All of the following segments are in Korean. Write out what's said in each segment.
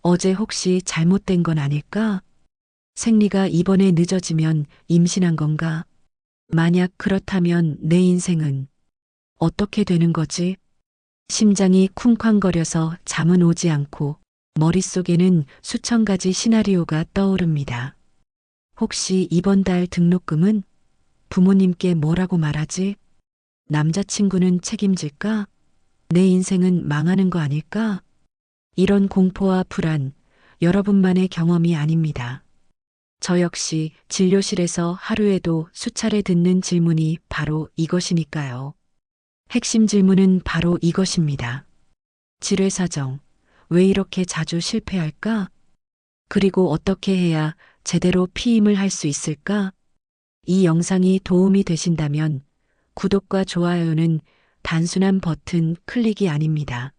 어제 혹시 잘못된 건 아닐까? 생리가 이번에 늦어지면 임신한 건가? 만약 그렇다면 내 인생은 어떻게 되는 거지? 심장이 쿵쾅거려서 잠은 오지 않고 머릿속에는 수천 가지 시나리오가 떠오릅니다. 혹시 이번 달 등록금은? 부모님께 뭐라고 말하지? 남자친구는 책임질까? 내 인생은 망하는 거 아닐까? 이런 공포와 불안, 여러분만의 경험이 아닙니다. 저 역시 진료실에서 하루에도 수차례 듣는 질문이 바로 이것이니까요. 핵심 질문은 바로 이것입니다. 지뢰사정, 왜 이렇게 자주 실패할까? 그리고 어떻게 해야 제대로 피임을 할 수 있을까? 이 영상이 도움이 되신다면 구독과 좋아요는 단순한 버튼 클릭이 아닙니다.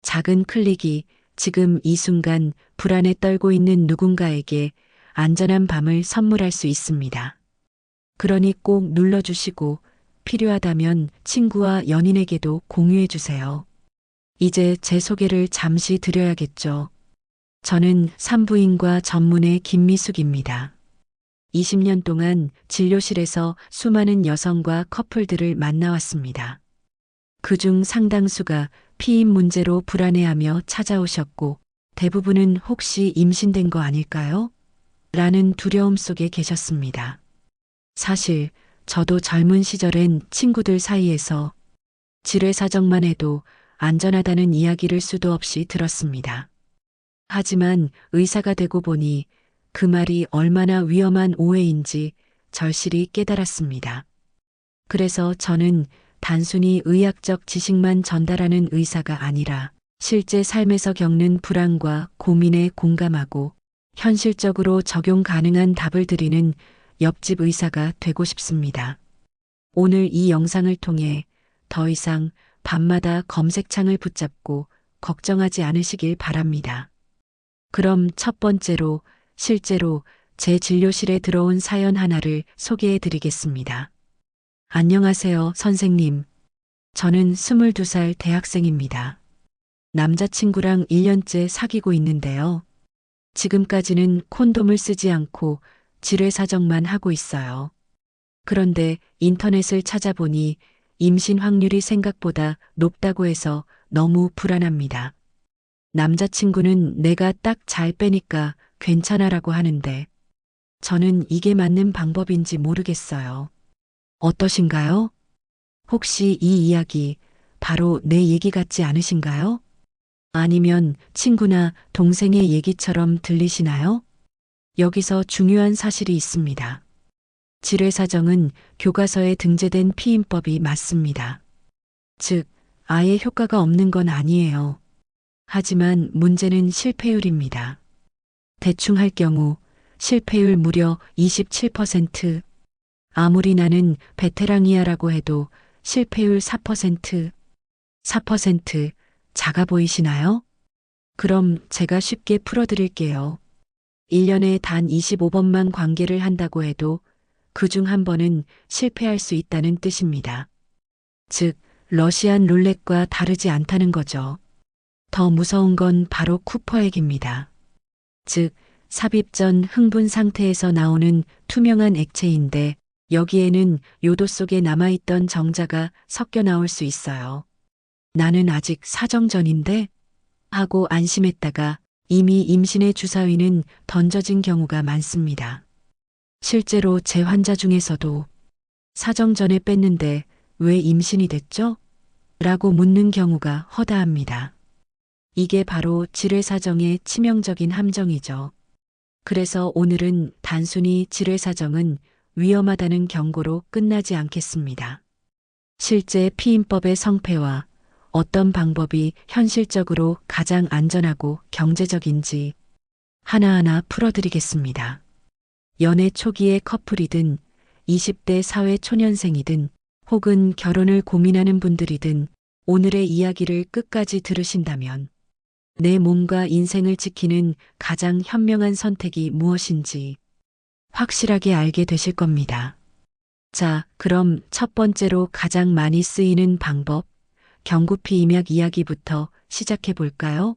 작은 클릭이 지금 이 순간 불안에 떨고 있는 누군가에게 안전한 밤을 선물할 수 있습니다. 그러니 꼭 눌러주시고 필요하다면 친구와 연인에게도 공유해 주세요. 이제 제 소개를 잠시 드려야겠죠. 저는 산부인과 전문의 김미숙입니다. 20년 동안 진료실에서 수많은 여성과 커플들을 만나왔습니다. 그중 상당수가 피임 문제로 불안해하며 찾아오셨고 대부분은 혹시 임신된 거 아닐까요? 라는 두려움 속에 계셨습니다. 사실 저도 젊은 시절엔 친구들 사이에서 지뢰사정만 해도 안전하다는 이야기를 수도 없이 들었습니다. 하지만 의사가 되고 보니 그 말이 얼마나 위험한 오해인지 절실히 깨달았습니다. 그래서 저는 단순히 의학적 지식만 전달하는 의사가 아니라 실제 삶에서 겪는 불안과 고민에 공감하고 현실적으로 적용 가능한 답을 드리는 옆집 의사가 되고 싶습니다. 오늘 이 영상을 통해 더 이상 밤마다 검색창을 붙잡고 걱정하지 않으시길 바랍니다. 그럼 첫 번째로 실제로 제 진료실에 들어온 사연 하나를 소개해 드리겠습니다. 안녕하세요, 선생님. 저는 22살 대학생입니다. 남자친구랑 1년째 사귀고 있는데요. 지금까지는 콘돔을 쓰지 않고 지뢰사정만 하고 있어요. 그런데 인터넷을 찾아보니 임신 확률이 생각보다 높다고 해서 너무 불안합니다. 남자친구는 내가 딱 잘 빼니까 괜찮아라고 하는데 저는 이게 맞는 방법인지 모르겠어요. 어떠신가요? 혹시 이 이야기 바로 내 얘기 같지 않으신가요? 아니면 친구나 동생의 얘기처럼 들리시나요? 여기서 중요한 사실이 있습니다. 지뢰사정은 교과서에 등재된 피임법이 맞습니다. 즉, 아예 효과가 없는 건 아니에요. 하지만 문제는 실패율입니다. 대충 할 경우 실패율 무려 27%, 아무리 나는 베테랑이야라고 해도 실패율 4%, 4% 작아 보이시나요? 그럼 제가 쉽게 풀어드릴게요. 1년에 단 25번만 관계를 한다고 해도 그중 한 번은 실패할 수 있다는 뜻입니다. 즉, 러시안 룰렛과 다르지 않다는 거죠. 더 무서운 건 바로 쿠퍼액입니다. 즉, 삽입 전 흥분 상태에서 나오는 투명한 액체인데 여기에는 요도 속에 남아있던 정자가 섞여 나올 수 있어요. 나는 아직 사정 전인데? 하고 안심했다가 이미 임신의 주사위는 던져진 경우가 많습니다. 실제로 제 환자 중에서도 사정 전에 뺐는데 왜 임신이 됐죠? 라고 묻는 경우가 허다합니다. 이게 바로 지뢰사정의 치명적인 함정이죠. 그래서 오늘은 단순히 지뢰사정은 위험하다는 경고로 끝나지 않겠습니다. 실제 피임법의 성패와 어떤 방법이 현실적으로 가장 안전하고 경제적인지 하나하나 풀어드리겠습니다. 연애 초기의 커플이든 20대 사회 초년생이든 혹은 결혼을 고민하는 분들이든 오늘의 이야기를 끝까지 들으신다면 내 몸과 인생을 지키는 가장 현명한 선택이 무엇인지 확실하게 알게 되실 겁니다. 자, 그럼 첫 번째로 가장 많이 쓰이는 방법, 경구피 임약 이야기부터 시작해 볼까요?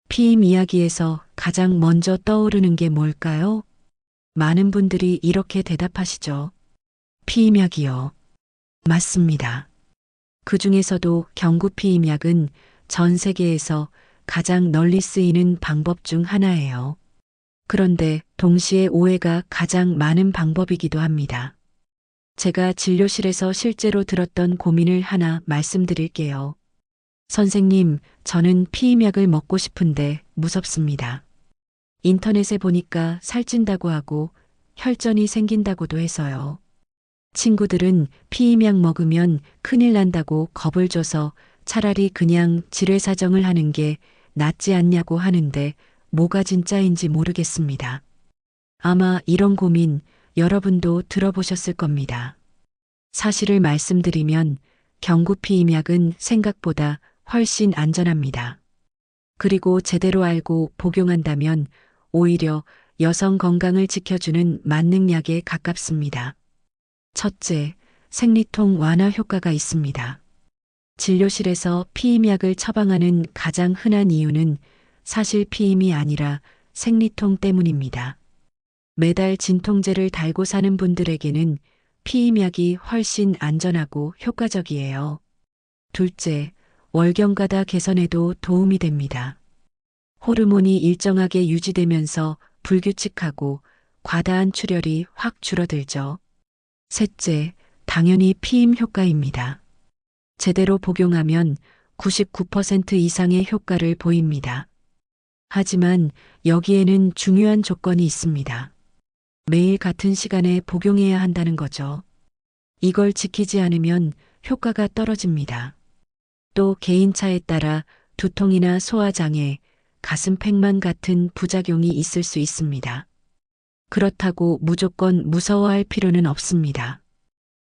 피임 이야기에서 가장 먼저 떠오르는 게 뭘까요? 많은 분들이 이렇게 대답하시죠. 피임약이요. 맞습니다. 그 중에서도 경구 피임약은 전 세계에서 가장 널리 쓰이는 방법 중 하나예요. 그런데 동시에 오해가 가장 많은 방법이기도 합니다. 제가 진료실에서 실제로 들었던 고민을 하나 말씀드릴게요. 선생님, 저는 피임약을 먹고 싶은데 무섭습니다. 인터넷에 보니까 살찐다고 하고 혈전이 생긴다고도 해서요. 친구들은 피임약 먹으면 큰일 난다고 겁을 줘서 차라리 그냥 질외사정을 하는 게 낫지 않냐고 하는데 뭐가 진짜인지 모르겠습니다. 아마 이런 고민 여러분도 들어보셨을 겁니다. 사실을 말씀드리면 경구 피임약은 생각보다 훨씬 안전합니다. 그리고 제대로 알고 복용한다면 오히려 여성 건강을 지켜주는 만능약에 가깝습니다. 첫째, 생리통 완화 효과가 있습니다. 진료실에서 피임약을 처방하는 가장 흔한 이유는 사실 피임이 아니라 생리통 때문입니다. 매달 진통제를 달고 사는 분들에게는 피임약이 훨씬 안전하고 효과적이에요. 둘째, 월경과다 개선에도 도움이 됩니다. 호르몬이 일정하게 유지되면서 불규칙하고 과다한 출혈이 확 줄어들죠. 셋째, 당연히 피임 효과입니다. 제대로 복용하면 99% 이상의 효과를 보입니다. 하지만 여기에는 중요한 조건이 있습니다. 매일 같은 시간에 복용해야 한다는 거죠. 이걸 지키지 않으면 효과가 떨어집니다. 또 개인차에 따라 두통이나 소화장애, 가슴팩만 같은 부작용이 있을 수 있습니다. 그렇다고 무조건 무서워할 필요는 없습니다.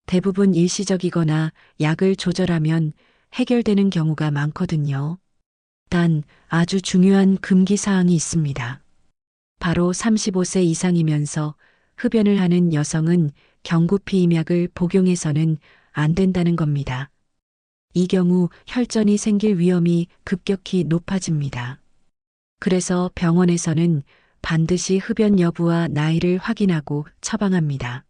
대부분 일시적이거나 약을 조절하면 해결되는 경우가 많거든요. 단 아주 중요한 금기 사항이 있습니다. 바로 35세 이상이면서 흡연을 하는 여성은 경구 피임약을 복용해서는 안 된다는 겁니다. 이 경우 혈전이 생길 위험이 급격히 높아집니다. 그래서 병원에서는 반드시 흡연 여부와 나이를 확인하고 처방합니다.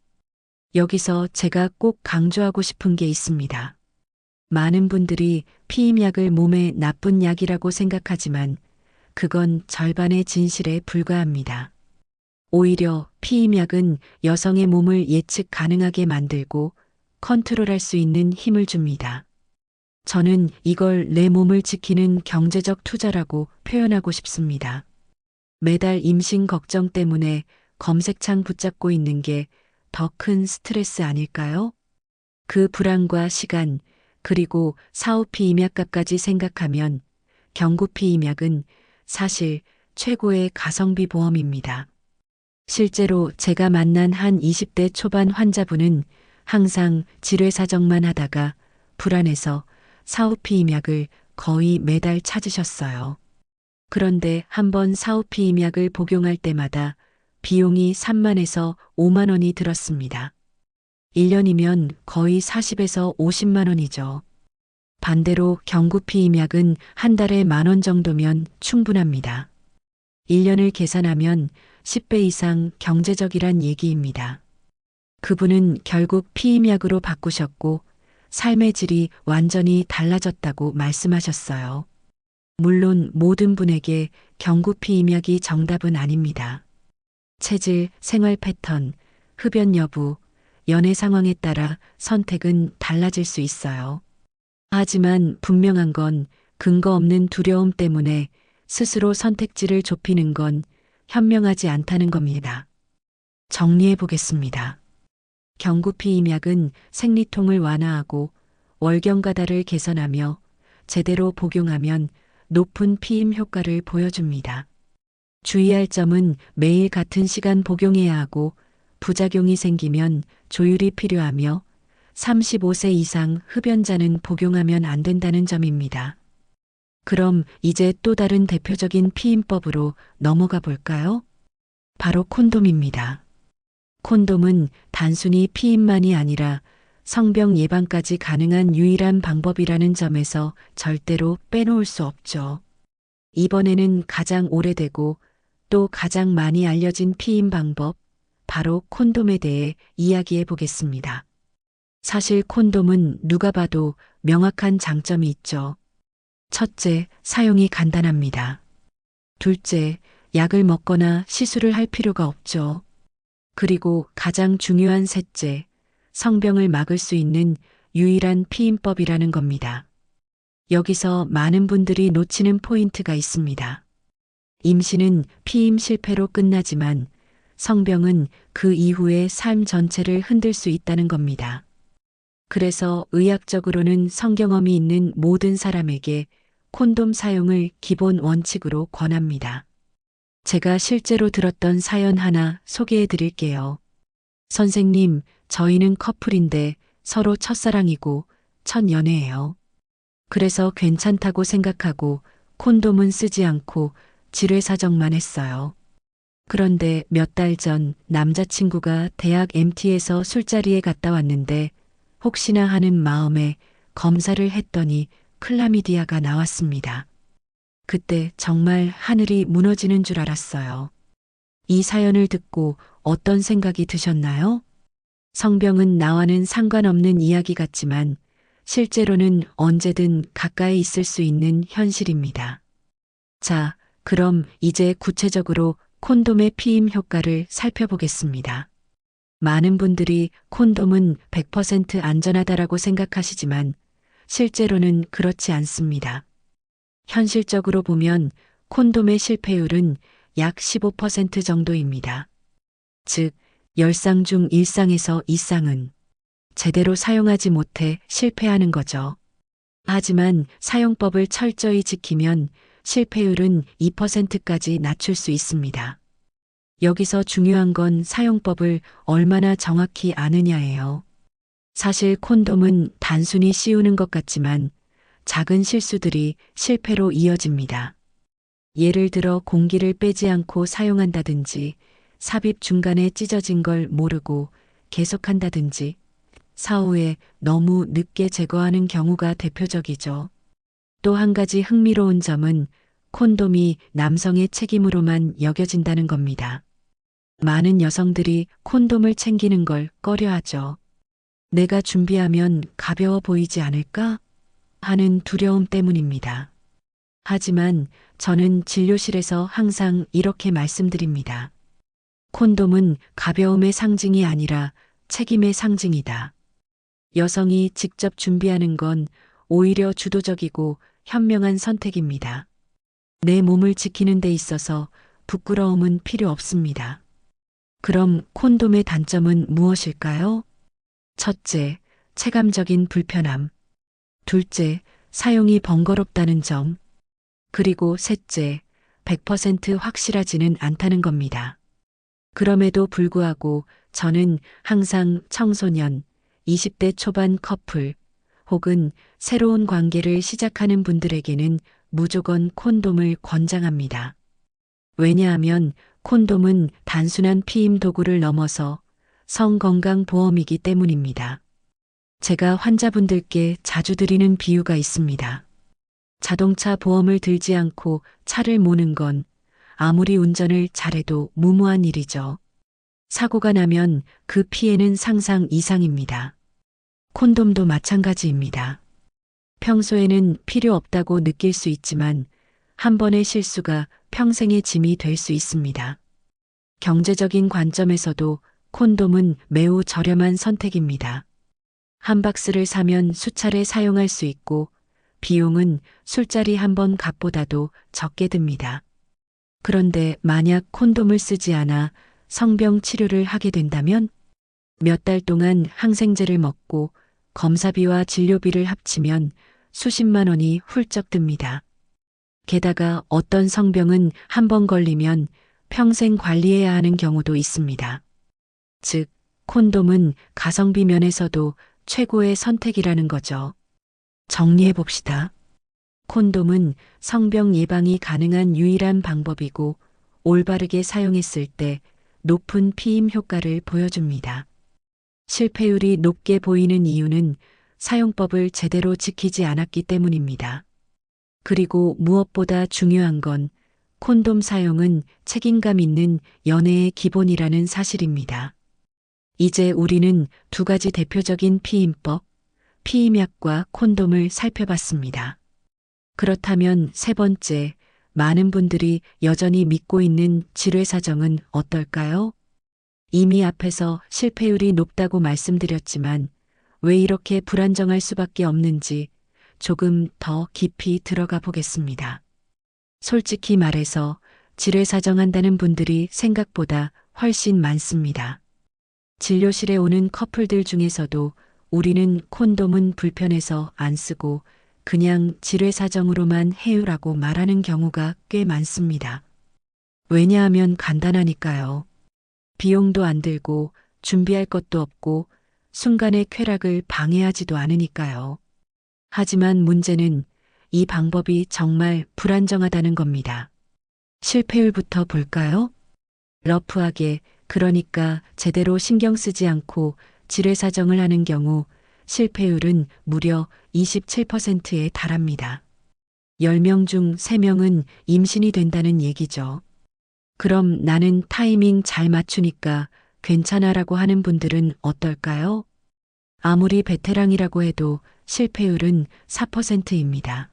여기서 제가 꼭 강조하고 싶은 게 있습니다. 많은 분들이 피임약을 몸에 나쁜 약이라고 생각하지만 그건 절반의 진실에 불과합니다. 오히려 피임약은 여성의 몸을 예측 가능하게 만들고 컨트롤할 수 있는 힘을 줍니다. 저는 이걸 내 몸을 지키는 경제적 투자라고 표현하고 싶습니다. 매달 임신 걱정 때문에 검색창 붙잡고 있는 게 더 큰 스트레스 아닐까요? 그 불안과 시간, 그리고 사후 피임약값까지 생각하면 경구 피임약은 사실 최고의 가성비 보험입니다. 실제로 제가 만난 한 20대 초반 환자분은 항상 질외사정만 하다가 불안해서 사후 피임약을 거의 매달 찾으셨어요. 그런데 한번 사후 피임약을 복용할 때마다 비용이 3만에서 5만 원이 들었습니다. 1년이면 거의 40에서 50만 원이죠. 반대로 경구 피임약은 한 달에 10,000원 정도면 충분합니다. 1년을 계산하면 10배 이상 경제적이란 얘기입니다. 그분은 결국 피임약으로 바꾸셨고 삶의 질이 완전히 달라졌다고 말씀하셨어요. 물론 모든 분에게 경구 피임약이 정답은 아닙니다. 체질, 생활 패턴, 흡연 여부, 연애 상황에 따라 선택은 달라질 수 있어요. 하지만 분명한 건 근거 없는 두려움 때문에 스스로 선택지를 좁히는 건 현명하지 않다는 겁니다. 정리해 보겠습니다. 경구 피임약은 생리통을 완화하고 월경과다를 개선하며 제대로 복용하면 높은 피임 효과를 보여줍니다. 주의할 점은 매일 같은 시간 복용해야 하고 부작용이 생기면 조율이 필요하며 35세 이상 흡연자는 복용하면 안 된다는 점입니다. 그럼 이제 또 다른 대표적인 피임법으로 넘어가 볼까요? 바로 콘돔입니다. 콘돔은 단순히 피임만이 아니라 성병 예방까지 가능한 유일한 방법이라는 점에서 절대로 빼놓을 수 없죠. 이번에는 가장 오래되고 또 가장 많이 알려진 피임 방법, 바로 콘돔에 대해 이야기해 보겠습니다. 사실 콘돔은 누가 봐도 명확한 장점이 있죠. 첫째, 사용이 간단합니다. 둘째, 약을 먹거나 시술을 할 필요가 없죠. 그리고 가장 중요한 셋째, 성병을 막을 수 있는 유일한 피임법이라는 겁니다. 여기서 많은 분들이 놓치는 포인트가 있습니다. 임신은 피임 실패로 끝나지만 성병은 그 이후의 삶 전체를 흔들 수 있다는 겁니다. 그래서 의학적으로는 성경험이 있는 모든 사람에게 콘돔 사용을 기본 원칙으로 권합니다. 제가 실제로 들었던 사연 하나 소개해 드릴게요. 선생님, 저희는 커플인데 서로 첫사랑이고 첫 연애예요. 그래서 괜찮다고 생각하고 콘돔은 쓰지 않고 지뢰사정만 했어요. 그런데 몇 달 전 남자친구가 대학 MT에서 술자리에 갔다 왔는데 혹시나 하는 마음에 검사를 했더니 클라미디아가 나왔습니다. 그때 정말 하늘이 무너지는 줄 알았어요. 이 사연을 듣고 어떤 생각이 드셨나요? 성병은 나와는 상관없는 이야기 같지만 실제로는 언제든 가까이 있을 수 있는 현실입니다. 자, 그럼 이제 구체적으로 콘돔의 피임 효과를 살펴보겠습니다. 많은 분들이 콘돔은 100% 안전하다라고 생각하시지만 실제로는 그렇지 않습니다. 현실적으로 보면 콘돔의 실패율은 약 15% 정도입니다. 즉, 10쌍 중 1쌍에서 2쌍은 제대로 사용하지 못해 실패하는 거죠. 하지만 사용법을 철저히 지키면 실패율은 2%까지 낮출 수 있습니다. 여기서 중요한 건 사용법을 얼마나 정확히 아느냐예요. 사실 콘돔은 단순히 씌우는 것 같지만 작은 실수들이 실패로 이어집니다. 예를 들어 공기를 빼지 않고 사용한다든지, 삽입 중간에 찢어진 걸 모르고 계속한다든지, 사후에 너무 늦게 제거하는 경우가 대표적이죠. 또 한 가지 흥미로운 점은 콘돔이 남성의 책임으로만 여겨진다는 겁니다. 많은 여성들이 콘돔을 챙기는 걸 꺼려하죠. 내가 준비하면 가벼워 보이지 않을까? 하는 두려움 때문입니다. 하지만 저는 진료실에서 항상 이렇게 말씀드립니다. 콘돔은 가벼움의 상징이 아니라 책임의 상징이다. 여성이 직접 준비하는 건 오히려 주도적이고 현명한 선택입니다. 내 몸을 지키는 데 있어서 부끄러움은 필요 없습니다. 그럼 콘돔의 단점은 무엇일까요? 첫째, 체감적인 불편함. 둘째, 사용이 번거롭다는 점. 그리고 셋째, 100% 확실하지는 않다는 겁니다. 그럼에도 불구하고 저는 항상 청소년, 20대 초반 커플, 혹은 새로운 관계를 시작하는 분들에게는 무조건 콘돔을 권장합니다. 왜냐하면 콘돔은 단순한 피임 도구를 넘어서 성건강보험이기 때문입니다. 제가 환자분들께 자주 드리는 비유가 있습니다. 자동차 보험을 들지 않고 차를 모는 건 아무리 운전을 잘해도 무모한 일이죠. 사고가 나면 그 피해는 상상 이상입니다. 콘돔도 마찬가지입니다. 평소에는 필요 없다고 느낄 수 있지만 한 번의 실수가 평생의 짐이 될 수 있습니다. 경제적인 관점에서도 콘돔은 매우 저렴한 선택입니다. 한 박스를 사면 수차례 사용할 수 있고 비용은 술자리 한 번 값보다도 적게 듭니다. 그런데 만약 콘돔을 쓰지 않아 성병 치료를 하게 된다면 몇 달 동안 항생제를 먹고 검사비와 진료비를 합치면 수십만 원이 훌쩍 듭니다. 게다가 어떤 성병은 한 번 걸리면 평생 관리해야 하는 경우도 있습니다. 즉, 콘돔은 가성비 면에서도 최고의 선택이라는 거죠. 정리해 봅시다. 콘돔은 성병 예방이 가능한 유일한 방법이고 올바르게 사용했을 때 높은 피임 효과를 보여줍니다. 실패율이 높게 보이는 이유는 사용법을 제대로 지키지 않았기 때문입니다. 그리고 무엇보다 중요한 건 콘돔 사용은 책임감 있는 연애의 기본이라는 사실입니다. 이제 우리는 두 가지 대표적인 피임법, 피임약과 콘돔을 살펴봤습니다. 그렇다면 세 번째, 많은 분들이 여전히 믿고 있는 지뢰사정은 어떨까요? 이미 앞에서 실패율이 높다고 말씀드렸지만 왜 이렇게 불안정할 수밖에 없는지 조금 더 깊이 들어가 보겠습니다. 솔직히 말해서 지뢰사정한다는 분들이 생각보다 훨씬 많습니다. 진료실에 오는 커플들 중에서도 우리는 콘돔은 불편해서 안 쓰고 그냥 지뢰사정으로만 해요라고 말하는 경우가 꽤 많습니다. 왜냐하면 간단하니까요. 비용도 안 들고 준비할 것도 없고 순간의 쾌락을 방해하지도 않으니까요. 하지만 문제는 이 방법이 정말 불안정하다는 겁니다. 실패율부터 볼까요? 러프하게, 그러니까 제대로 신경 쓰지 않고 지뢰사정을 하는 경우 실패율은 무려 27%에 달합니다. 10명 중 3명은 임신이 된다는 얘기죠. 그럼 나는 타이밍 잘 맞추니까 괜찮아라고 하는 분들은 어떨까요? 아무리 베테랑이라고 해도 실패율은 4%입니다.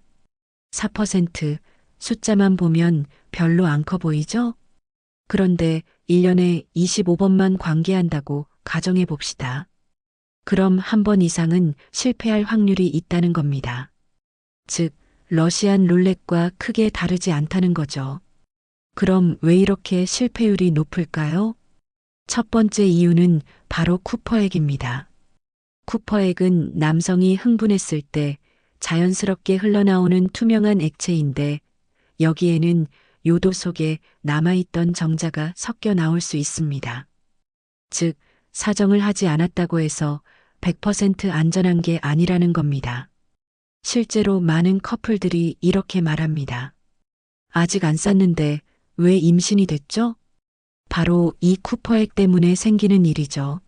4%, 숫자만 보면 별로 안 커 보이죠? 그런데 1년에 25번만 관계한다고 가정해 봅시다. 그럼 한 번 이상은 실패할 확률이 있다는 겁니다. 즉, 러시안 룰렛과 크게 다르지 않다는 거죠. 그럼 왜 이렇게 실패율이 높을까요? 첫 번째 이유는 바로 쿠퍼액입니다. 쿠퍼액은 남성이 흥분했을 때 자연스럽게 흘러나오는 투명한 액체인데 여기에는 요도 속에 남아있던 정자가 섞여 나올 수 있습니다. 즉, 사정을 하지 않았다고 해서 100% 안전한 게 아니라는 겁니다. 실제로 많은 커플들이 이렇게 말합니다. 아직 안 쌌는데 왜 임신이 됐죠? 바로 이 쿠퍼액 때문에 생기는 일이죠.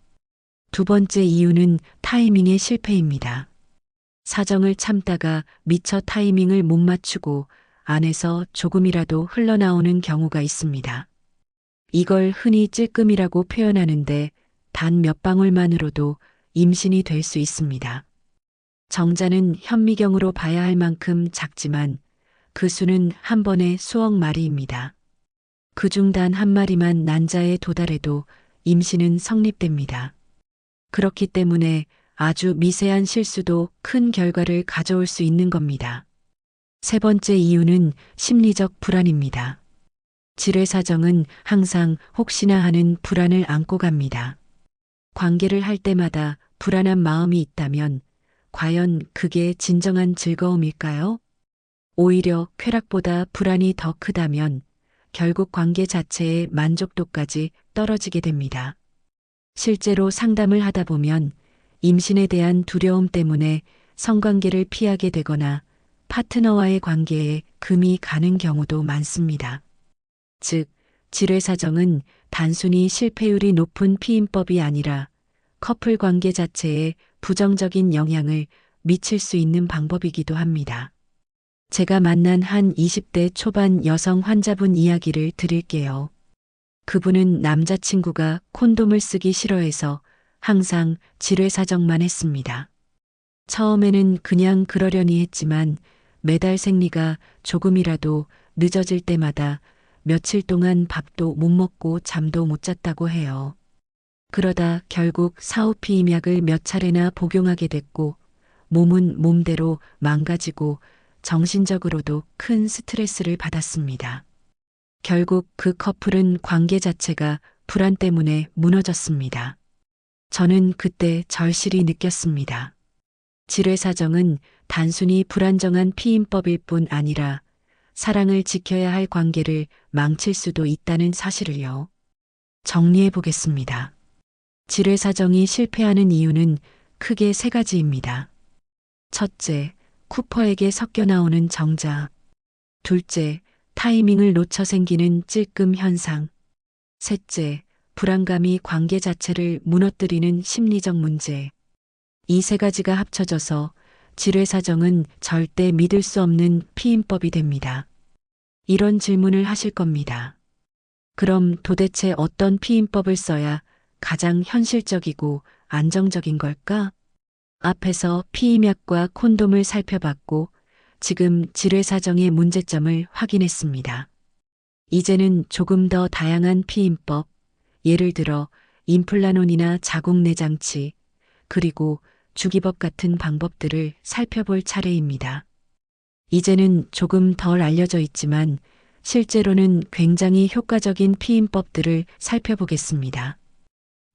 두 번째 이유는 타이밍의 실패입니다. 사정을 참다가 미처 타이밍을 못 맞추고 안에서 조금이라도 흘러나오는 경우가 있습니다. 이걸 흔히 찔끔이라고 표현하는데 단 몇 방울만으로도 임신이 될 수 있습니다. 정자는 현미경으로 봐야 할 만큼 작지만 그 수는 한 번에 수억 마리입니다. 그중 단 한 마리만 난자에 도달해도 임신은 성립됩니다. 그렇기 때문에 아주 미세한 실수도 큰 결과를 가져올 수 있는 겁니다. 세 번째 이유는 심리적 불안입니다. 지뢰사정은 항상 혹시나 하는 불안을 안고 갑니다. 관계를 할 때마다 불안한 마음이 있다면 과연 그게 진정한 즐거움일까요? 오히려 쾌락보다 불안이 더 크다면 결국 관계 자체의 만족도까지 떨어지게 됩니다. 실제로 상담을 하다 보면 임신에 대한 두려움 때문에 성관계를 피하게 되거나 파트너와의 관계에 금이 가는 경우도 많습니다. 즉, 지뢰사정은 단순히 실패율이 높은 피임법이 아니라 커플 관계 자체에 부정적인 영향을 미칠 수 있는 방법이기도 합니다. 제가 만난 한 20대 초반 여성 환자분 이야기를 드릴게요. 그분은 남자친구가 콘돔을 쓰기 싫어해서 항상 지뢰사정만 했습니다. 처음에는 그냥 그러려니 했지만 매달 생리가 조금이라도 늦어질 때마다 며칠 동안 밥도 못 먹고 잠도 못 잤다고 해요. 그러다 결국 사오피임약을 몇 차례나 복용하게 됐고 몸은 몸대로 망가지고 정신적으로도 큰 스트레스를 받았습니다. 결국 그 커플은 관계 자체가 불안 때문에 무너졌습니다. 저는 그때 절실히 느꼈습니다. 지뢰사정은 단순히 불안정한 피임법일 뿐 아니라 사랑을 지켜야 할 관계를 망칠 수도 있다는 사실을요. 정리해 보겠습니다. 지뢰사정이 실패하는 이유는 크게 세 가지입니다. 첫째, 쿠퍼에게 섞여 나오는 정자. 둘째, 타이밍을 놓쳐 생기는 찔끔 현상. 셋째, 불안감이 관계 자체를 무너뜨리는 심리적 문제. 이 세 가지가 합쳐져서 지뢰사정은 절대 믿을 수 없는 피임법이 됩니다. 이런 질문을 하실 겁니다. 그럼 도대체 어떤 피임법을 써야 가장 현실적이고 안정적인 걸까? 앞에서 피임약과 콘돔을 살펴봤고 지금 지뢰사정의 문제점을 확인했습니다. 이제는 조금 더 다양한 피임법, 예를 들어 임플라논이나 자궁내장치, 그리고 주기법 같은 방법들을 살펴볼 차례입니다. 이제는 조금 덜 알려져 있지만 실제로는 굉장히 효과적인 피임법들을 살펴보겠습니다.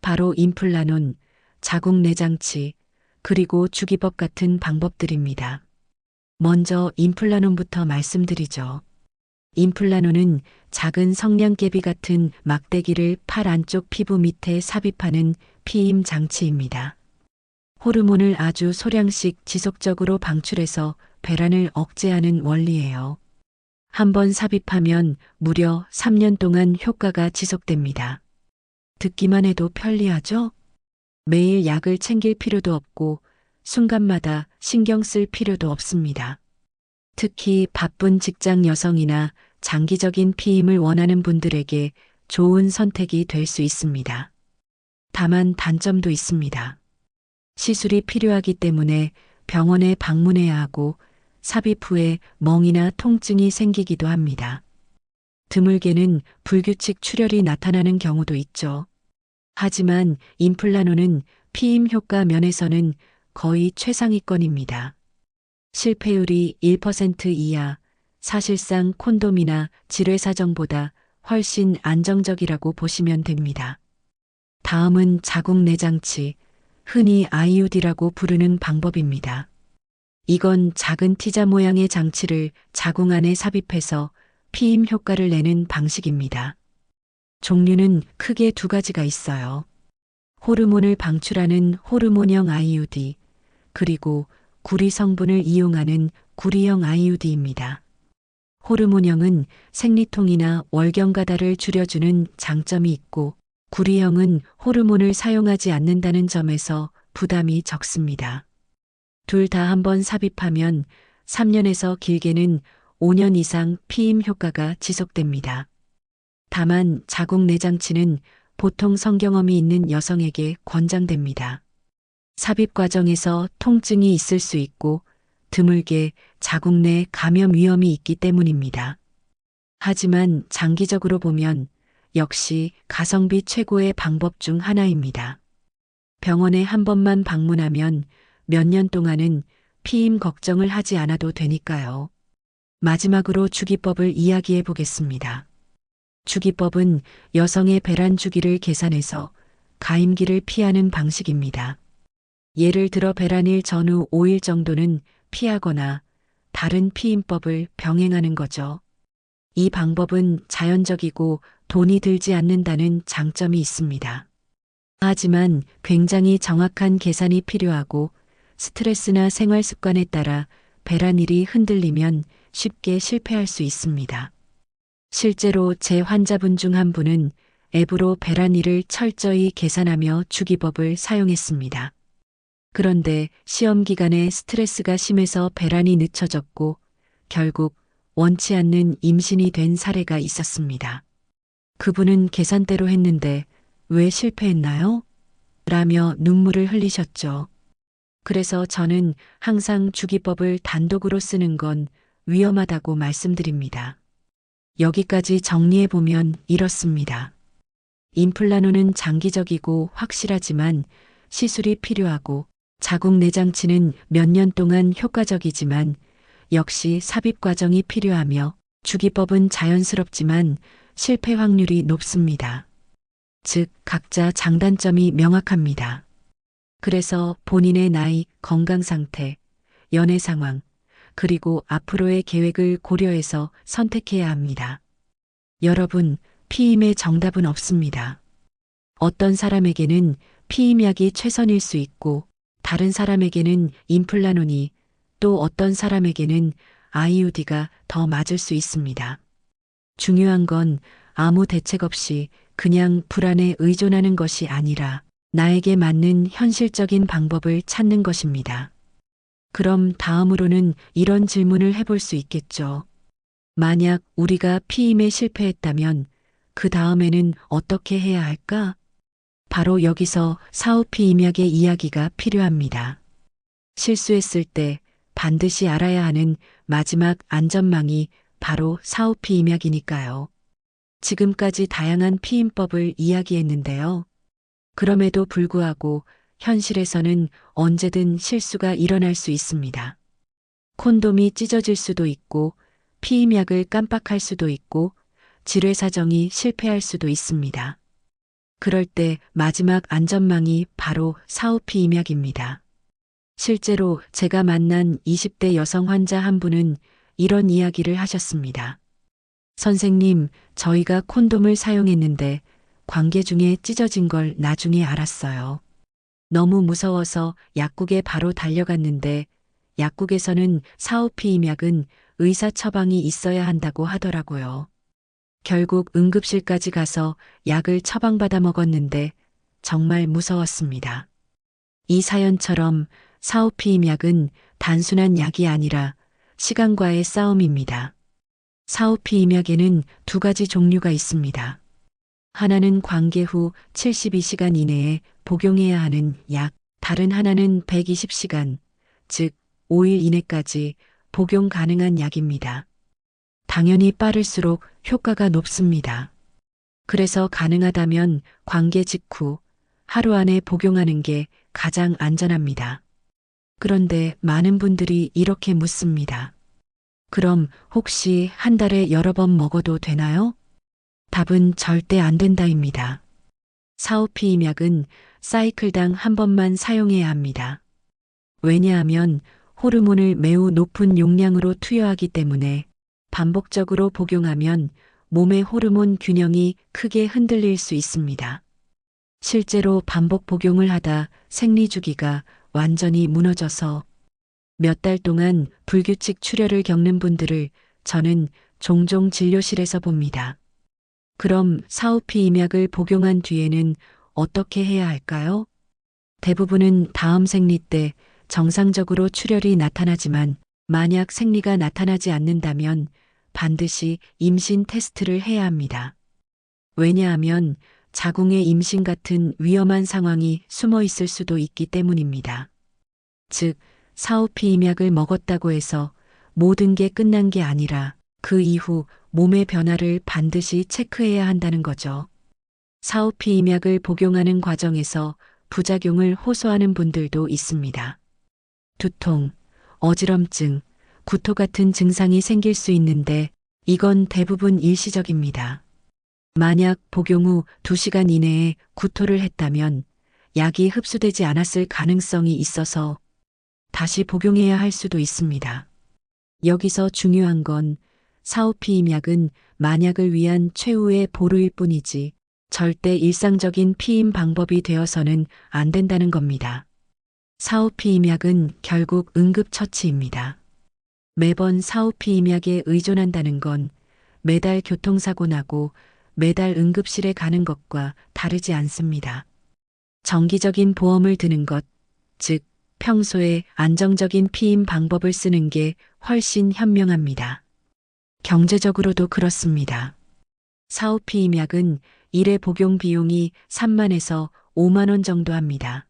바로 임플라논, 자궁내장치, 그리고 주기법 같은 방법들입니다. 먼저 임플라논부터 말씀드리죠. 임플라논은 작은 성냥개비 같은 막대기를 팔 안쪽 피부 밑에 삽입하는 피임 장치입니다. 호르몬을 아주 소량씩 지속적으로 방출해서 배란을 억제하는 원리예요. 한번 삽입하면 무려 3년 동안 효과가 지속됩니다. 듣기만 해도 편리하죠? 매일 약을 챙길 필요도 없고 순간마다 신경 쓸 필요도 없습니다. 특히 바쁜 직장 여성이나 장기적인 피임을 원하는 분들에게 좋은 선택이 될 수 있습니다. 다만 단점도 있습니다. 시술이 필요하기 때문에 병원에 방문해야 하고 삽입 후에 멍이나 통증이 생기기도 합니다. 드물게는 불규칙 출혈이 나타나는 경우도 있죠. 하지만 임플라논은 피임 효과 면에서는 거의 최상위권입니다. 실패율이 1% 이하, 사실상 콘돔이나 지뢰사정보다 훨씬 안정적이라고 보시면 됩니다. 다음은 자궁내장치, 흔히 IUD라고 부르는 방법입니다. 이건 작은 티자 모양의 장치를 자궁 안에 삽입해서 피임 효과를 내는 방식입니다. 종류는 크게 두 가지가 있어요. 호르몬을 방출하는 호르몬형 IUD, 그리고 구리 성분을 이용하는 구리형 IUD입니다. 호르몬형은 생리통이나 월경가다를 줄여주는 장점이 있고 구리형은 호르몬을 사용하지 않는다는 점에서 부담이 적습니다. 둘 다 한번 삽입하면 3년에서 길게는 5년 이상 피임 효과가 지속됩니다. 다만 자궁내장치는 보통 성경험이 있는 여성에게 권장됩니다. 삽입 과정에서 통증이 있을 수 있고 드물게 자궁 내 감염 위험이 있기 때문입니다. 하지만 장기적으로 보면 역시 가성비 최고의 방법 중 하나입니다. 병원에 한 번만 방문하면 몇 년 동안은 피임 걱정을 하지 않아도 되니까요. 마지막으로 주기법을 이야기해 보겠습니다. 주기법은 여성의 배란 주기를 계산해서 가임기를 피하는 방식입니다. 예를 들어 배란일 전후 5일 정도는 피하거나 다른 피임법을 병행하는 거죠. 이 방법은 자연적이고 돈이 들지 않는다는 장점이 있습니다. 하지만 굉장히 정확한 계산이 필요하고 스트레스나 생활 습관에 따라 배란일이 흔들리면 쉽게 실패할 수 있습니다. 실제로 제 환자분 중 한 분은 앱으로 배란일을 철저히 계산하며 주기법을 사용했습니다. 그런데 시험 기간에 스트레스가 심해서 배란이 늦춰졌고 결국 원치 않는 임신이 된 사례가 있었습니다. 그분은 계산대로 했는데 왜 실패했나요? 라며 눈물을 흘리셨죠. 그래서 저는 항상 주기법을 단독으로 쓰는 건 위험하다고 말씀드립니다. 여기까지 정리해보면 이렇습니다. 임플라논은 장기적이고 확실하지만 시술이 필요하고 자궁내장치는 몇 년 동안 효과적이지만 역시 삽입 과정이 필요하며 주기법은 자연스럽지만 실패 확률이 높습니다. 즉, 각자 장단점이 명확합니다. 그래서 본인의 나이, 건강 상태, 연애 상황, 그리고 앞으로의 계획을 고려해서 선택해야 합니다. 여러분, 피임의 정답은 없습니다. 어떤 사람에게는 피임약이 최선일 수 있고 다른 사람에게는 임플라논이 또 어떤 사람에게는 IUD가 더 맞을 수 있습니다. 중요한 건 아무 대책 없이 그냥 불안에 의존하는 것이 아니라 나에게 맞는 현실적인 방법을 찾는 것입니다. 그럼 다음으로는 이런 질문을 해볼 수 있겠죠. 만약 우리가 피임에 실패했다면 그 다음에는 어떻게 해야 할까? 바로 여기서 사후피임약의 이야기가 필요합니다. 실수했을 때 반드시 알아야 하는 마지막 안전망이 바로 사후피임약이니까요. 지금까지 다양한 피임법을 이야기했는데요. 그럼에도 불구하고 현실에서는 언제든 실수가 일어날 수 있습니다. 콘돔이 찢어질 수도 있고, 피임약을 깜빡할 수도 있고, 지뢰 사정이 실패할 수도 있습니다. 그럴 때 마지막 안전망이 바로 사후피임약입니다. 실제로 제가 만난 20대 여성 환자 한 분은 이런 이야기를 하셨습니다. 선생님, 저희가 콘돔을 사용했는데 관계 중에 찢어진 걸 나중에 알았어요. 너무 무서워서 약국에 바로 달려갔는데 약국에서는 사후피임약은 의사 처방이 있어야 한다고 하더라고요. 결국 응급실까지 가서 약을 처방받아 먹었는데 정말 무서웠습니다. 이 사연처럼 사후피임약은 단순한 약이 아니라 시간과의 싸움입니다. 사후피임약에는 두 가지 종류가 있습니다. 하나는 관계 후 72시간 이내에 복용해야 하는 약, 다른 하나는 120시간, 즉 5일 이내까지 복용 가능한 약입니다. 당연히 빠를수록 효과가 높습니다. 그래서 가능하다면 관계 직후 하루 안에 복용하는 게 가장 안전합니다. 그런데 많은 분들이 이렇게 묻습니다. 그럼 혹시 한 달에 여러 번 먹어도 되나요? 답은 절대 안 된다입니다. 사후피임약은 사이클당 한 번만 사용해야 합니다. 왜냐하면 호르몬을 매우 높은 용량으로 투여하기 때문에 반복적으로 복용하면 몸의 호르몬 균형이 크게 흔들릴 수 있습니다. 실제로 반복 복용을 하다 생리주기가 완전히 무너져서 몇 달 동안 불규칙 출혈을 겪는 분들을 저는 종종 진료실에서 봅니다. 그럼 사후피임약을 복용한 뒤에는 어떻게 해야 할까요? 대부분은 다음 생리 때 정상적으로 출혈이 나타나지만 만약 생리가 나타나지 않는다면 반드시 임신 테스트를 해야 합니다. 왜냐하면 자궁의 임신 같은 위험한 상황이 숨어 있을 수도 있기 때문입니다. 즉, 사후피임약을 먹었다고 해서 모든 게 끝난 게 아니라 그 이후 몸의 변화를 반드시 체크해야 한다는 거죠. 사후피임약을 복용하는 과정에서 부작용을 호소하는 분들도 있습니다. 두통, 어지럼증, 구토 같은 증상이 생길 수 있는데 이건 대부분 일시적입니다. 만약 복용 후 2시간 이내에 구토를 했다면 약이 흡수되지 않았을 가능성이 있어서 다시 복용해야 할 수도 있습니다. 여기서 중요한 건 사후피임약은 만약을 위한 최후의 보루일 뿐이지 절대 일상적인 피임 방법이 되어서는 안 된다는 겁니다. 사후피임약은 결국 응급처치입니다. 매번 사후피임약에 의존한다는 건 매달 교통사고 나고 매달 응급실에 가는 것과 다르지 않습니다. 정기적인 보험을 드는 것, 즉 평소에 안정적인 피임 방법을 쓰는 게 훨씬 현명합니다. 경제적으로도 그렇습니다. 사후피임약은 1회 복용 비용이 3만에서 5만 원 정도 합니다.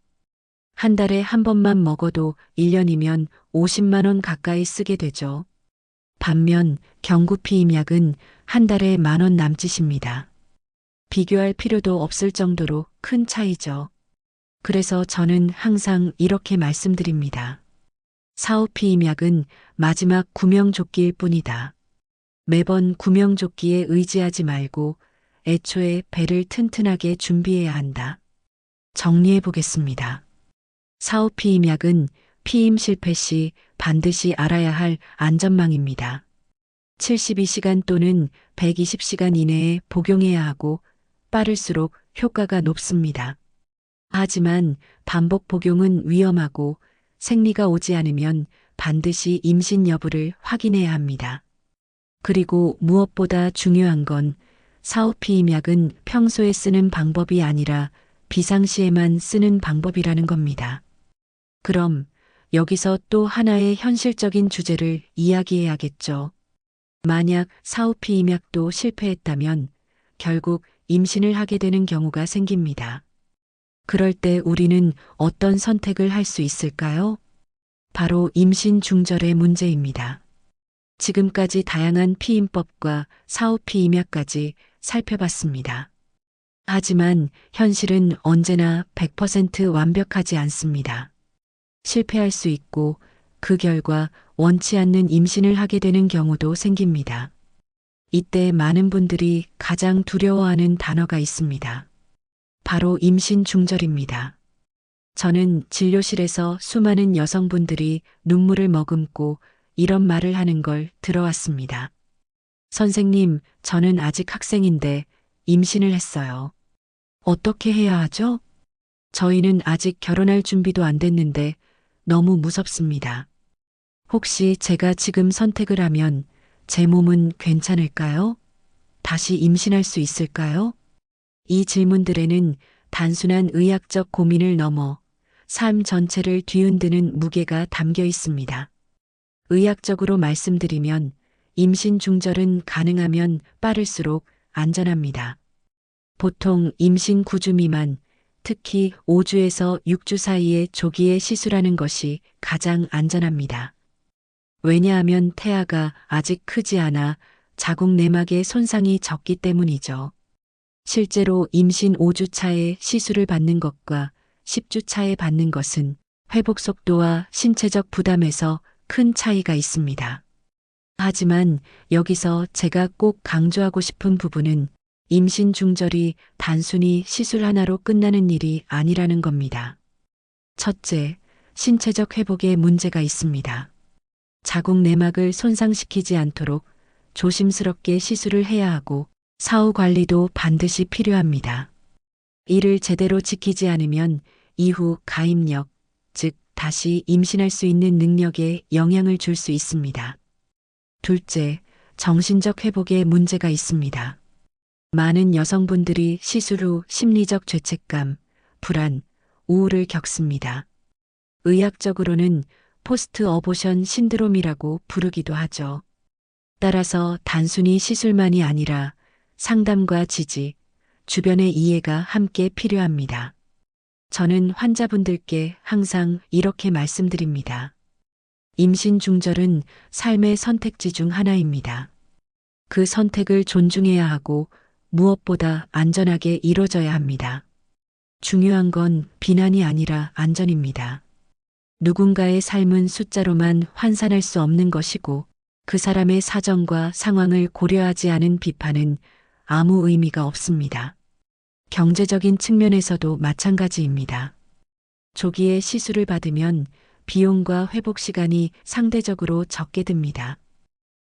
한 달에 한 번만 먹어도 1년이면 50만 원 가까이 쓰게 되죠. 반면 경구피임약은 한 달에 10,000원 남짓입니다. 비교할 필요도 없을 정도로 큰 차이죠. 그래서 저는 항상 이렇게 말씀드립니다. 사후피임약은 마지막 구명조끼일 뿐이다. 매번 구명조끼에 의지하지 말고 애초에 배를 튼튼하게 준비해야 한다. 정리해 보겠습니다. 사후피임약은 피임 실패 시 반드시 알아야 할 안전망입니다. 72시간 또는 120시간 이내에 복용해야 하고 빠를수록 효과가 높습니다. 하지만 반복 복용은 위험하고 생리가 오지 않으면 반드시 임신 여부를 확인해야 합니다. 그리고 무엇보다 중요한 건 사후피임약은 평소에 쓰는 방법이 아니라 비상시에만 쓰는 방법이라는 겁니다. 그럼 여기서 또 하나의 현실적인 주제를 이야기해야겠죠. 만약 사후피임약도 실패했다면 결국 임신을 하게 되는 경우가 생깁니다. 그럴 때 우리는 어떤 선택을 할 수 있을까요? 바로 임신 중절의 문제입니다. 지금까지 다양한 피임법과 사후피임약까지 살펴봤습니다. 하지만 현실은 언제나 100% 완벽하지 않습니다. 실패할 수 있고 그 결과 원치 않는 임신을 하게 되는 경우도 생깁니다. 이때 많은 분들이 가장 두려워하는 단어가 있습니다. 바로 임신 중절입니다. 저는 진료실에서 수많은 여성분들이 눈물을 머금고 이런 말을 하는 걸 들어왔습니다. 선생님, 저는 아직 학생인데 임신을 했어요. 어떻게 해야 하죠? 저희는 아직 결혼할 준비도 안 됐는데 너무 무섭습니다. 혹시 제가 지금 선택을 하면 제 몸은 괜찮을까요? 다시 임신할 수 있을까요? 이 질문들에는 단순한 의학적 고민을 넘어 삶 전체를 뒤흔드는 무게가 담겨 있습니다. 의학적으로 말씀드리면 임신 중절은 가능하면 빠를수록 안전합니다. 보통 임신 9주 미만, 특히 5주에서 6주 사이에 조기에 시술하는 것이 가장 안전합니다. 왜냐하면 태아가 아직 크지 않아 자궁 내막의 손상이 적기 때문이죠. 실제로 임신 5주 차에 시술을 받는 것과 10주 차에 받는 것은 회복 속도와 신체적 부담에서 큰 차이가 있습니다. 하지만 여기서 제가 꼭 강조하고 싶은 부분은 임신 중절이 단순히 시술 하나로 끝나는 일이 아니라는 겁니다. 첫째, 신체적 회복에 문제가 있습니다. 자궁 내막을 손상시키지 않도록 조심스럽게 시술을 해야 하고 사후 관리도 반드시 필요합니다. 이를 제대로 지키지 않으면 이후 가임력, 즉 다시 임신할 수 있는 능력에 영향을 줄 수 있습니다. 둘째, 정신적 회복에 문제가 있습니다. 많은 여성분들이 시술 후 심리적 죄책감, 불안, 우울을 겪습니다. 의학적으로는 포스트 어보션 신드롬이라고 부르기도 하죠. 따라서 단순히 시술만이 아니라 상담과 지지, 주변의 이해가 함께 필요합니다. 저는 환자분들께 항상 이렇게 말씀드립니다. 임신 중절은 삶의 선택지 중 하나입니다. 그 선택을 존중해야 하고 무엇보다 안전하게 이루어져야 합니다. 중요한 건 비난이 아니라 안전입니다. 누군가의 삶은 숫자로만 환산할 수 없는 것이고 그 사람의 사정과 상황을 고려하지 않은 비판은 아무 의미가 없습니다. 경제적인 측면에서도 마찬가지입니다. 조기에 시술을 받으면 비용과 회복 시간이 상대적으로 적게 듭니다.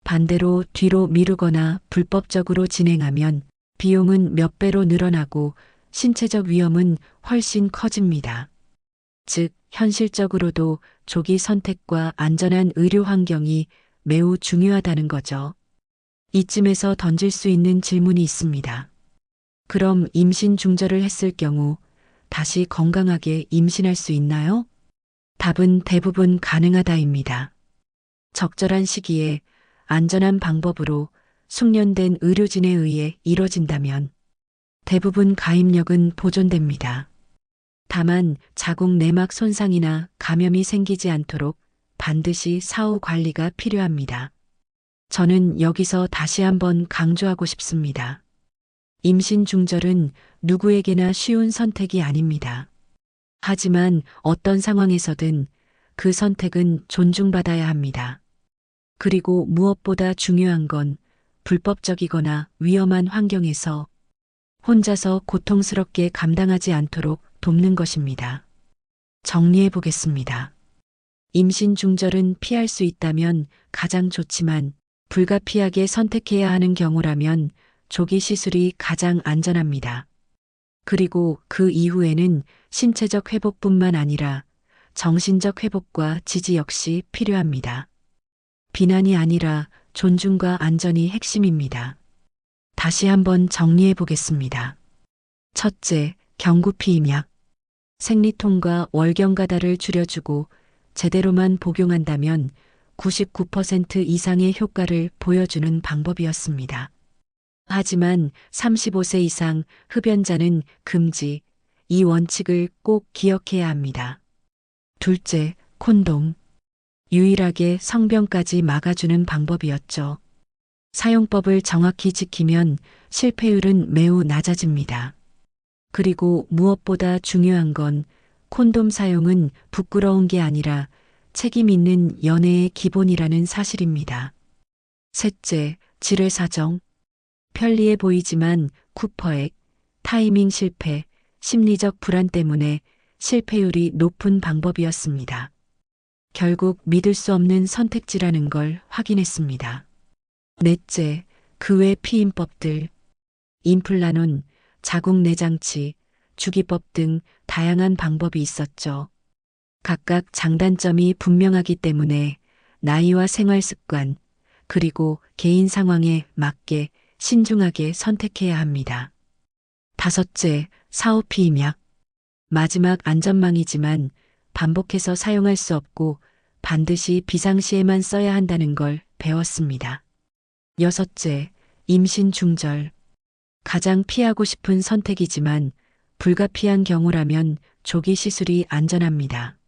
반대로 뒤로 미루거나 불법적으로 진행하면 비용은 몇 배로 늘어나고 신체적 위험은 훨씬 커집니다. 즉, 현실적으로도 조기 선택과 안전한 의료 환경이 매우 중요하다는 거죠. 이쯤에서 던질 수 있는 질문이 있습니다. 그럼 임신 중절을 했을 경우 다시 건강하게 임신할 수 있나요? 답은 대부분 가능하다입니다. 적절한 시기에 안전한 방법으로 숙련된 의료진에 의해 이뤄진다면 대부분 가임력은 보존됩니다. 다만 자궁 내막 손상이나 감염이 생기지 않도록 반드시 사후 관리가 필요합니다. 저는 여기서 다시 한번 강조하고 싶습니다. 임신 중절은 누구에게나 쉬운 선택이 아닙니다. 하지만 어떤 상황에서든 그 선택은 존중받아야 합니다. 그리고 무엇보다 중요한 건 불법적이거나 위험한 환경에서 혼자서 고통스럽게 감당하지 않도록 돕는 것입니다. 정리해 보겠습니다. 임신 중절은 피할 수 있다면 가장 좋지만 불가피하게 선택해야 하는 경우라면 조기 시술이 가장 안전합니다. 그리고 그 이후에는 신체적 회복뿐만 아니라 정신적 회복과 지지 역시 필요합니다. 비난이 아니라 존중과 안전이 핵심입니다. 다시 한번 정리해 보겠습니다. 첫째, 경구피임약. 생리통과 월경가다를 줄여주고 제대로만 복용한다면 99% 이상의 효과를 보여주는 방법이었습니다. 하지만 35세 이상 흡연자는 금지, 이 원칙을 꼭 기억해야 합니다. 둘째, 콘돔. 유일하게 성병까지 막아주는 방법이었죠. 사용법을 정확히 지키면 실패율은 매우 낮아집니다. 그리고 무엇보다 중요한 건 콘돔 사용은 부끄러운 게 아니라 책임 있는 연애의 기본이라는 사실입니다. 셋째, 지뢰 사정. 편리해 보이지만 쿠퍼액, 타이밍 실패, 심리적 불안 때문에 실패율이 높은 방법이었습니다. 결국 믿을 수 없는 선택지라는 걸 확인했습니다. 넷째, 그 외 피임법들. 임플라논, 자궁 내장치, 주기법 등 다양한 방법이 있었죠. 각각 장단점이 분명하기 때문에 나이와 생활 습관, 그리고 개인 상황에 맞게 신중하게 선택해야 합니다. 다섯째, 사오피임약. 마지막 안전망이지만 반복해서 사용할 수 없고 반드시 비상시에만 써야 한다는 걸 배웠습니다. 여섯째, 임신 중절. 가장 피하고 싶은 선택이지만 불가피한 경우라면 조기 시술이 안전합니다.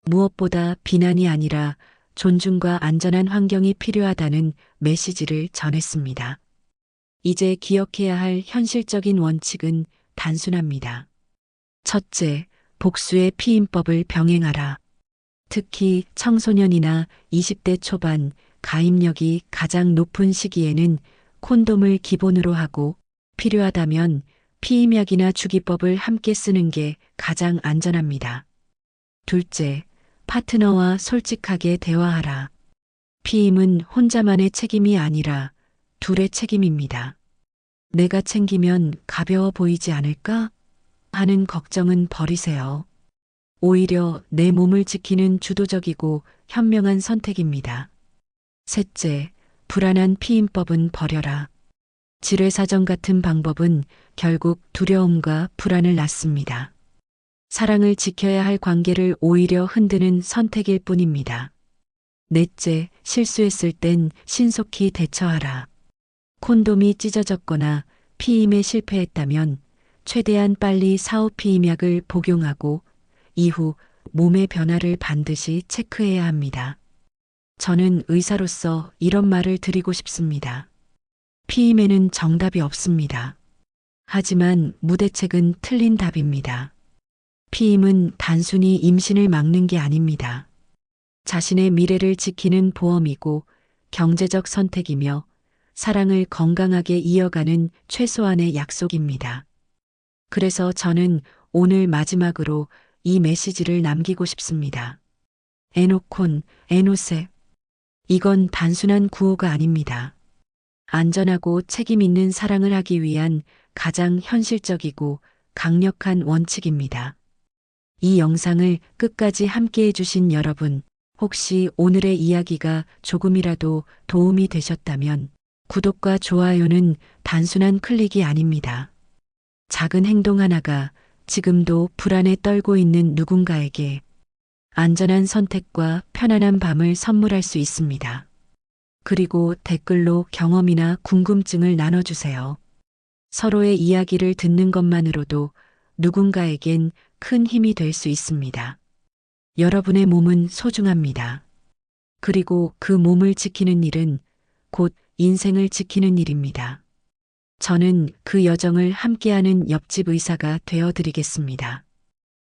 무엇보다 비난이 아니라 존중과 안전한 환경이 필요하다는 메시지를 전했습니다. 이제 기억해야 할 현실적인 원칙은 단순합니다. 첫째, 복수의 피임법을 병행하라. 특히 청소년이나 20대 초반 가입력이 가장 높은 시기에는 콘돔을 기본으로 하고 필요하다면 피임약이나 주기법을 함께 쓰는 게 가장 안전합니다. 둘째, 파트너와 솔직하게 대화하라. 피임은 혼자만의 책임이 아니라 둘의 책임입니다. 내가 챙기면 가벼워 보이지 않을까? 하는 걱정은 버리세요. 오히려 내 몸을 지키는 주도적이고 현명한 선택입니다. 셋째, 불안한 피임법은 버려라. 지뢰사정 같은 방법은 결국 두려움과 불안을 낳습니다. 사랑을 지켜야 할 관계를 오히려 흔드는 선택일 뿐입니다. 넷째, 실수했을 땐 신속히 대처하라. 콘돔이 찢어졌거나 피임에 실패했다면 최대한 빨리 사후피임약을 복용하고 이후 몸의 변화를 반드시 체크해야 합니다. 저는 의사로서 이런 말을 드리고 싶습니다. 피임에는 정답이 없습니다. 하지만 무대책은 틀린 답입니다. 피임은 단순히 임신을 막는 게 아닙니다. 자신의 미래를 지키는 보험이고 경제적 선택이며 사랑을 건강하게 이어가는 최소한의 약속입니다. 그래서 저는 오늘 마지막으로 이 메시지를 남기고 싶습니다. 에노콘, 에노셉. 이건 단순한 구호가 아닙니다. 안전하고 책임 있는 사랑을 하기 위한 가장 현실적이고 강력한 원칙입니다. 이 영상을 끝까지 함께 해주신 여러분, 혹시 오늘의 이야기가 조금이라도 도움이 되셨다면 구독과 좋아요는 단순한 클릭이 아닙니다. 작은 행동 하나가 지금도 불안에 떨고 있는 누군가에게 안전한 선택과 편안한 밤을 선물할 수 있습니다. 그리고 댓글로 경험이나 궁금증을 나눠주세요. 서로의 이야기를 듣는 것만으로도 누군가에겐 큰 힘이 될 수 있습니다. 여러분의 몸은 소중합니다. 그리고 그 몸을 지키는 일은 곧 인생을 지키는 일입니다. 저는 그 여정을 함께하는 옆집 의사가 되어 드리겠습니다.